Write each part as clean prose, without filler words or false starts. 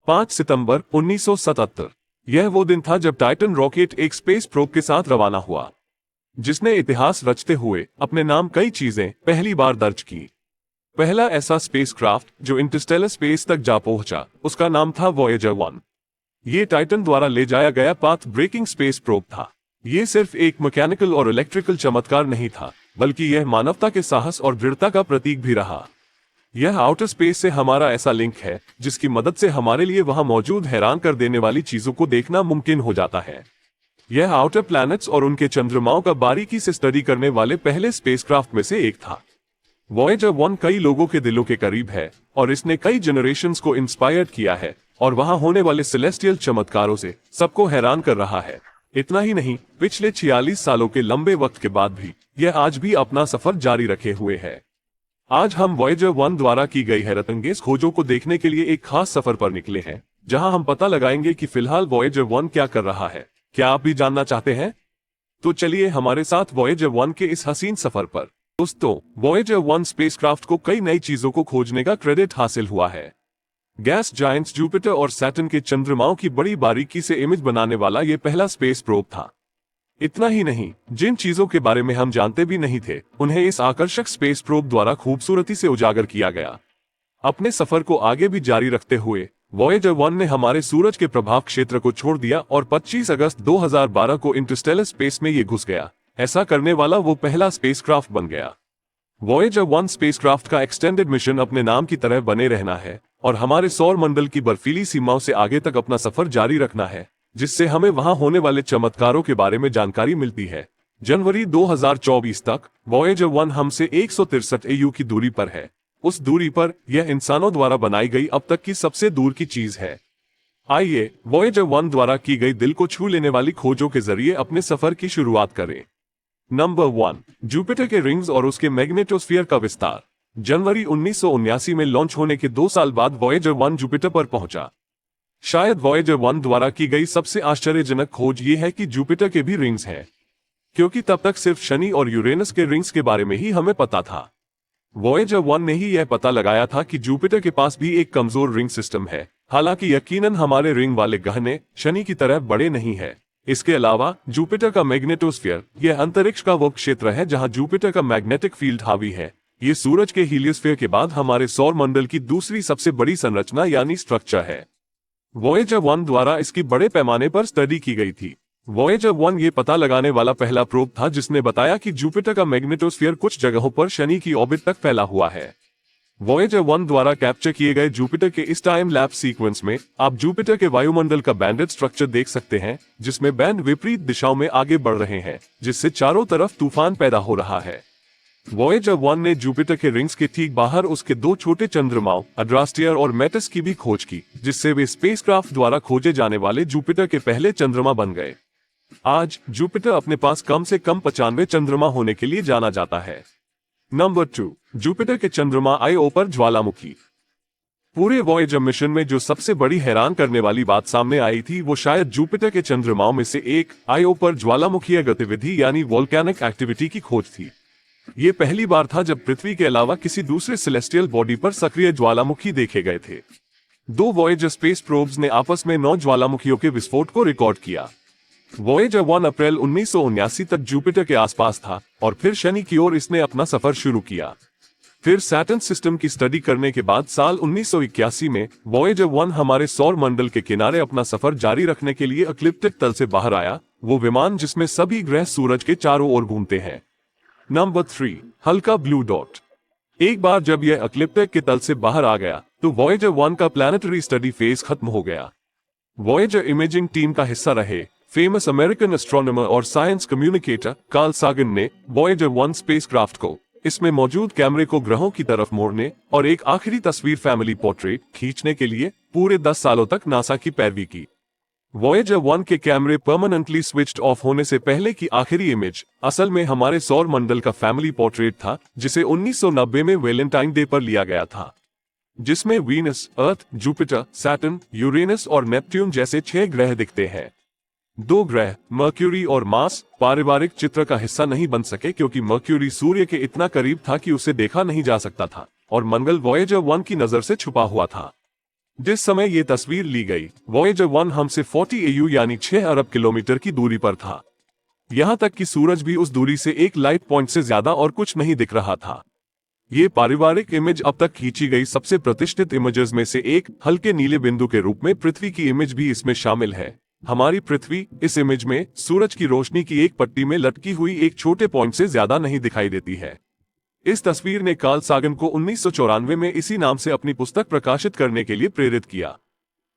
5 सितंबर 1977। यह वो दिन था जब टाइटन रॉकेट एक स्पेस प्रोब के साथ रवाना हुआ, जिसने इतिहास रचते हुए अपने नाम कई चीजें पहली बार दर्ज की। पहला ऐसा स्पेसक्राफ्ट जो इंटरस्टेलर स्पेस तक जा पहुंचा, उसका नाम था वॉयेजर 1। ये टाइटन द्वारा ले जाया गया पाथ ब्रेकिंग स्पेस प्रोब था। ये सिर्फ एक मैकेनिकल और इलेक्ट्रिकल चमत्कार नहीं था, बल्कि यह मानवता के साहस और दृढ़ता का प्रतीक भी रहा। यह आउटर स्पेस से हमारा ऐसा लिंक है जिसकी मदद से हमारे लिए वहां मौजूद हैरान कर देने वाली चीजों को देखना मुमकिन हो जाता है। यह आउटर प्लैनेट्स और उनके चंद्रमाओं का बारीकी से स्टडी करने वाले पहले स्पेसक्राफ्ट में से एक था। वॉयेजर 1 कई लोगों के दिलों के करीब है और इसने कई जनरेशंस को इंस्पायर किया है और वहां होने वाले सेलेस्टियल चमत्कारों से सबको हैरान कर रहा है। इतना ही नहीं, पिछले 46 सालों के लंबे वक्त के बाद भी यह आज भी अपना सफर जारी रखे हुए है। आज हम वॉयेजर 1 द्वारा की गई हैरतअंगेज खोजों को देखने के लिए एक खास सफर पर निकले हैं, जहां हम पता लगाएंगे कि फिलहाल वॉयेजर 1 क्या कर रहा है। क्या आप भी जानना चाहते हैं? तो चलिए हमारे साथ वॉयेजर 1 के इस हसीन सफर पर। दोस्तों, वॉयेजर 1 स्पेसक्राफ्ट को कई नई चीजों को खोजने का क्रेडिट हासिल हुआ है। गैस जायंट्स जुपिटर और सैटर्न के चंद्रमाओं की बड़ी बारीकी से इमेज बनाने वाला यह पहला स्पेस प्रोब था। इतना ही नहीं, जिन चीजों के बारे में हम जानते भी नहीं थे, उन्हें इस आकर्षक स्पेस प्रोब द्वारा खूबसूरती से उजागर किया गया। अपने सफर को आगे भी जारी रखते हुए वॉयेजर 1 ने हमारे सूरज के प्रभाव क्षेत्र को छोड़ दिया और 25 अगस्त 2012 को इंटरस्टेलर स्पेस में ये घुस गया। ऐसा करने वाला वो पहला स्पेसक्राफ्ट बन गया। वॉयेजर 1 स्पेसक्राफ्ट का एक्सटेंडेड मिशन अपने नाम की तरह बने रहना है और हमारे सौर मंडल की बर्फीली सीमाओं से आगे तक अपना सफर जारी रखना है, जिससे हमें वहां होने वाले चमत्कारों के बारे में जानकारी मिलती है। जनवरी 2024 तक वॉयेजर 1 हमसे 163 AU की दूरी पर है। उस दूरी पर यह इंसानों द्वारा बनाई गई अब तक की सबसे दूर की चीज है। आइए वॉयेजर 1 द्वारा की गई दिल को छू लेने वाली खोजों के जरिए अपने सफर की शुरुआत करें। नंबर 1, जुपिटर के रिंग्स और उसके मैग्नेटोस्फीयर का विस्तार। जनवरी 1979 में लॉन्च होने के 2 साल बाद वॉयेजर 1 जुपिटर पर पहुंचा। शायद वॉयेजर 1 द्वारा की गई सबसे आश्चर्यजनक खोज ये है कि जुपिटर के भी रिंग्स हैं, क्योंकि तब तक सिर्फ शनि और यूरेनस के रिंग्स के बारे में ही हमें पता था। वॉयेजर 1 ने ही यह पता लगाया था कि जुपिटर के पास भी एक कमजोर रिंग सिस्टम है, हालांकि यकीनन हमारे रिंग वाले गहने शनि की तरह बड़े नहीं है। इसके अलावा जुपिटर का मैग्नेटोस्फीयर यह अंतरिक्ष का वो क्षेत्र है जहां जुपिटर का मैग्नेटिक फील्ड हावी है। ये सूरज के हीलियोस्फीयर के बाद हमारे सौर मंडल की दूसरी सबसे बड़ी संरचना यानी स्ट्रक्चर है। वॉयेजर 1 द्वारा इसकी बड़े पैमाने पर स्टडी की गई थी। वॉयेजर 1 ये पता लगाने वाला पहला प्रोब था जिसने बताया कि जुपिटर का मैग्नेटोस्फीयर कुछ जगहों पर शनि की ऑर्बिट तक फैला हुआ है। वॉयेजर 1 द्वारा कैप्चर किए गए जुपिटर के इस टाइम लैप्स सीक्वेंस में आप जुपिटर के वायुमंडल का बैंडेड स्ट्रक्चर देख सकते हैं, जिसमें बैंड विपरीत दिशाओं में आगे बढ़ रहे हैं, जिससे चारों तरफ तूफान पैदा हो रहा है। वॉयेजर 1 ने जुपिटर के रिंग्स के ठीक बाहर उसके 2 छोटे चंद्रमाओं अड्रास्टियर और मेटिस की भी खोज की, जिससे वे स्पेसक्राफ्ट द्वारा खोजे जाने वाले जुपिटर के पहले चंद्रमा बन गए। आज जुपिटर अपने पास कम से कम 95 चंद्रमा होने के लिए जाना जाता है। नंबर 2, जुपिटर के चंद्रमा आईओ पर ज्वालामुखी। पूरे वॉयेजर मिशन में जो सबसे बड़ी हैरान करने वाली बात सामने आई थी वो शायद जुपिटर के चंद्रमाओं में से एक आईओ पर ज्वालामुखीय गतिविधि यानी वोल्केनिक एक्टिविटी की खोज थी। ये पहली बार था जब पृथ्वी के अलावा किसी दूसरे सेलेस्टियल बॉडी पर सक्रिय ज्वालामुखी देखे गए थे। 2 वॉयेजर स्पेस प्रोब्स ने आपस में 9 ज्वालामुखियों के विस्फोट को रिकॉर्ड किया। वॉयेजर 1 अप्रैल 1979 तक जुपिटर के आसपास था और फिर शनि की ओर इसने अपना सफर शुरू किया। फिर सैटर्न सिस्टम की स्टडी करने के बाद साल 1981 में वॉयेजर 1 हमारे सौर मंडल के किनारे अपना सफर जारी रखने के लिए इक्लिप्टिक तल से बाहर आया, वो विमान जिसमें सभी ग्रह सूरज के चारों ओर घूमते हैं। नंबर 3, हल्का ब्लू डॉट। एक बार जब यह इक्लिप्टिक के तल से बाहर आ गया तो वॉयेजर 1 का प्लैनेटरी स्टडी फेज खत्म हो गया। वॉयेजर इमेजिंग टीम का हिस्सा रहे फेमस अमेरिकन एस्ट्रोनॉमर और साइंस कम्युनिकेटर कार्ल सागन ने वॉयेजर 1 स्पेसक्राफ्ट को इसमें मौजूद कैमरे को ग्रहों की तरफ मोड़ने और एक आखिरी तस्वीर फैमिली पोर्ट्रेट खींचने के लिए पूरे 10 सालों तक नासा की पैरवी की। वॉयेजर 1 के कैमरे परमानेंटली स्विच्ड ऑफ होने से पहले की आखिरी इमेज असल में हमारे सौर मंडल का फैमिली पोर्ट्रेट था, जिसे 1990 में वैलेंटाइन डे पर लिया गया था, जिसमें वीनस, अर्थ, जुपिटर, सैटर्न, यूरेनस और नेपट्यून जैसे 6 ग्रह दिखते हैं। 2 ग्रह मर्क्यूरी और मार्स पारिवारिक चित्र का हिस्सा नहीं बन सके क्योंकि मर्क्यूरी सूर्य के इतना करीब था कि उसे देखा नहीं जा सकता था और मंगल वॉयेजर 1 की नजर से छुपा हुआ था। जिस समय ये तस्वीर ली गई, वॉयेजर 1 हमसे 40 AU यानी 6 अरब किलोमीटर की दूरी पर था। यहां तक कि सूरज भी उस दूरी से एक लाइट पॉइंट से ज्यादा और कुछ नहीं दिख रहा था। ये पारिवारिक इमेज अब तक खींची गई सबसे प्रतिष्ठित इमेजेस में से एक, हल्के नीले बिंदु के रूप में पृथ्वी की इमेज भी इसमें शामिल है। हमारी पृथ्वी इस इमेज में सूरज की रोशनी की एक पट्टी में लटकी हुई एक छोटे पॉइंट से ज्यादा नहीं दिखाई देती है। इस तस्वीर ने कार्ल सागन को 1994 में इसी नाम से अपनी पुस्तक प्रकाशित करने के लिए प्रेरित किया।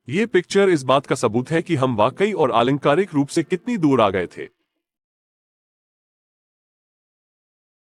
ये पिक्चर इस बात का सबूत है कि हम वाकई और आलंकारिक रूप से कितनी दूर आ गए थे।